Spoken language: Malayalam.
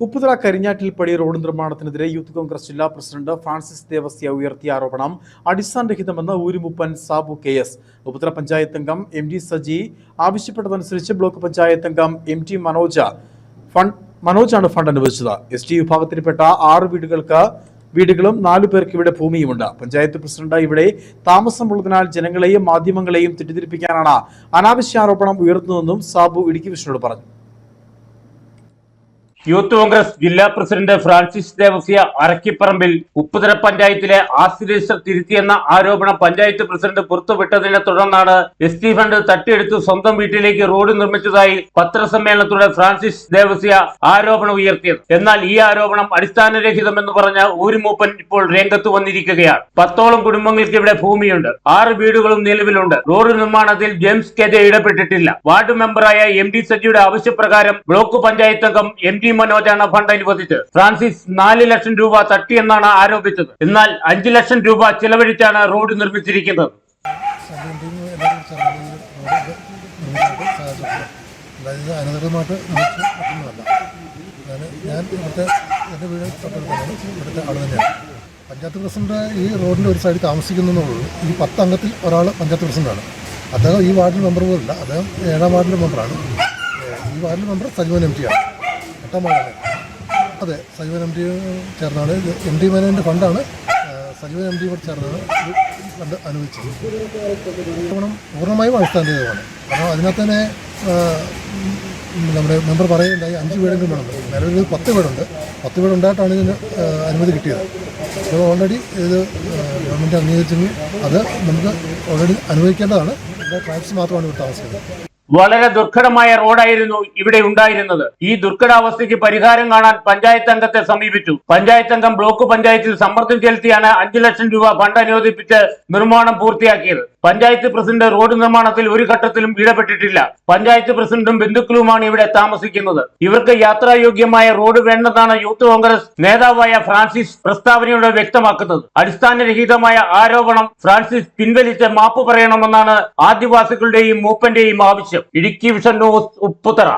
ഉപ്പുതറ കരിഞ്ഞാറ്റിൽപ്പടി റോഡ് നിർമ്മാണത്തിനെതിരെ യൂത്ത് കോൺഗ്രസ് ജില്ലാ പ്രസിഡന്റ് ഫ്രാൻസിസ് ദേവസ്യ ഉയർത്തിയ ആരോപണം അടിസ്ഥാനരഹിതമെന്ന് ഊരുമുപ്പൻ സാബു KS. ഉപ്പുതറ പഞ്ചായത്ത് അംഗം MD സജി ആവശ്യപ്പെട്ടതനുസരിച്ച് ബ്ലോക്ക് പഞ്ചായത്ത് അംഗം MT മനോജാണ് ഫണ്ട് അനുവദിച്ചത്. ST വിഭാഗത്തിൽപ്പെട്ട 6 വീടുകളും 4 പേർക്ക് ഇവിടെ ഭൂമിയുമുണ്ട്. പഞ്ചായത്ത് പ്രസിഡന്റ് ഇവിടെ താമസമുള്ളതിനാൽ ജനങ്ങളെയും മാധ്യമങ്ങളെയും തെറ്റിദ്ധരിപ്പിക്കാനാണ് അനാവശ്യ ആരോപണം ഉയർത്തുന്നതെന്നും സാബു ഇടുക്കി വിഷനോട് പറഞ്ഞു. യൂത്ത് കോൺഗ്രസ് ജില്ലാ പ്രസിഡന്റ് ഫ്രാൻസിസ് ദേവസ്യ അരക്കിപ്പറമ്പിൽ ഉപ്പുതറ പഞ്ചായത്തിലെ ആസ്തി രജിസ്റ്റർ തിരുത്തിയെന്ന ആരോപണം പഞ്ചായത്ത് പ്രസിഡന്റ് പുറത്തുവിട്ടതിനെ തുടർന്നാണ് ST ഫണ്ട് തട്ടിയെടുത്ത് സ്വന്തം വീട്ടിലേക്ക് റോഡ് നിർമ്മിച്ചതായി പത്രസമ്മേളനത്തിലൂടെ ഫ്രാൻസിസ് ദേവസ്യ ആരോപണം ഉയർത്തിയത്. എന്നാൽ ഈ ആരോപണം അടിസ്ഥാനരഹിതമെന്ന് പറഞ്ഞ ഊരുമൂപ്പൻ ഇപ്പോൾ രംഗത്ത് വന്നിരിക്കുകയാണ്. 10ഓളം കുടുംബങ്ങൾക്ക് ഇവിടെ ഭൂമിയുണ്ട്. 6 വീടുകളും നിലവിലുണ്ട്. റോഡ് നിർമ്മാണത്തിൽ ജെയിംസ് KJ ഇടപെട്ടിട്ടില്ല. വാർഡ് മെമ്പറായ MD സജിയുടെ ആവശ്യപ്രകാരം ബ്ലോക്ക് പഞ്ചായത്ത് അംഗം MT മനോജാണ് ഫണ്ട് അനുവദിച്ചത്. ഫ്രാൻസിസ് 4 ലക്ഷം രൂപ തട്ടിയെന്നാണ് ആരോപിച്ചത്. എന്നാൽ 5 ലക്ഷം രൂപ ചിലവഴിച്ചാണ് റോഡ് നിർമ്മിച്ചിരിക്കുന്നത്. അനധികൃതമായിട്ട് പറ്റുന്നതല്ല. ഞാൻ എൻ്റെ വീട് തൊട്ടടുത്താണ്, ഇവിടുത്തെ ആൾ തന്നെയാണ്. പഞ്ചായത്ത് പ്രസിഡന്റ് ഈ റോഡിൻ്റെ ഒരു സൈഡിൽ താമസിക്കുന്നുള്ളൂ. ഈ 10 അംഗത്തിൽ ഒരാൾ പഞ്ചായത്ത് പ്രസിഡന്റാണ്. അദ്ദേഹം ഈ വാർഡിൽ മെമ്പർ പോലില്ല. അദ്ദേഹം 7ാം വാർഡിലെ മെമ്പറാണ്. ഈ വാർഡിലെ മെമ്പർ സജീവൻ MT ആണ്. 8ാം വാർഡാണ്. അതെ, സജീവൻ MT ചേർന്നാണ്. MT മനോജൻ്റെ ഫണ്ടാണ്. സജീവൻ MT കൂടെ ചേർന്നാണ് ഫണ്ട് അനുവദിച്ചത്. പൂർണ്ണമായും അടിസ്ഥാനരഹിതമാണ്. കാരണം അതിനകത്ത് തന്നെ നമ്മുടെ മെമ്പർ പറയുകയുണ്ടായി 5 വീടെങ്കിലും വേണം. നിലവിൽ 10 വീടുണ്ട്. 10 വീടുണ്ടായിട്ടാണ് ഇതിന് അനുമതി കിട്ടിയത്. ഇത് ഓൾറെഡി ഇത് ഗവൺമെൻറ് അംഗീകരിച്ചെങ്കിൽ അത് നമുക്ക് ഓൾറെഡി അനുവദിക്കേണ്ടതാണ്. ഇവിടെ ട്രാഫിക്സ് മാത്രമാണ് ഇവിടെ താമസിക്കുന്നത്. വളരെ ദുർഘടമായ റോഡായിരുന്നു ഇവിടെ ഉണ്ടായിരുന്നത്. ഈ ദുർഘടാവസ്ഥയ്ക്ക് പരിഹാരം കാണാൻ പഞ്ചായത്ത് അംഗത്തെ സമീപിച്ചു. പഞ്ചായത്ത് അംഗം ബ്ലോക്ക് പഞ്ചായത്തിൽ സമ്മർദ്ദം ചെലുത്തിയാണ് 5 ലക്ഷം രൂപ ഫണ്ട് അനുവദിപ്പിച്ച് നിർമ്മാണം പൂർത്തിയാക്കിയത്. പഞ്ചായത്ത് പ്രസിഡന്റ് റോഡ് നിർമ്മാണത്തിൽ ഒരു ഘട്ടത്തിലും ഇടപെട്ടിട്ടില്ല. പഞ്ചായത്ത് പ്രസിഡന്റും ബന്ധുക്കളുമാണ് ഇവിടെ താമസിക്കുന്നത്. ഇവർക്ക് യാത്രായോഗ്യമായ റോഡ് വേണ്ടെന്നാണ് യൂത്ത് കോൺഗ്രസ് നേതാവായ ഫ്രാൻസിസ് പ്രസ്താവനയോടെ വ്യക്തമാക്കുന്നത്. അടിസ്ഥാനരഹിതമായ ആരോപണം ഫ്രാൻസിസ് പിൻവലിച്ച് മാപ്പ് പറയണമെന്നാണ് ആദിവാസികളുടെയും മൂപ്പന്റെയും ആവശ്യം. Idukki vision news, Upputhara.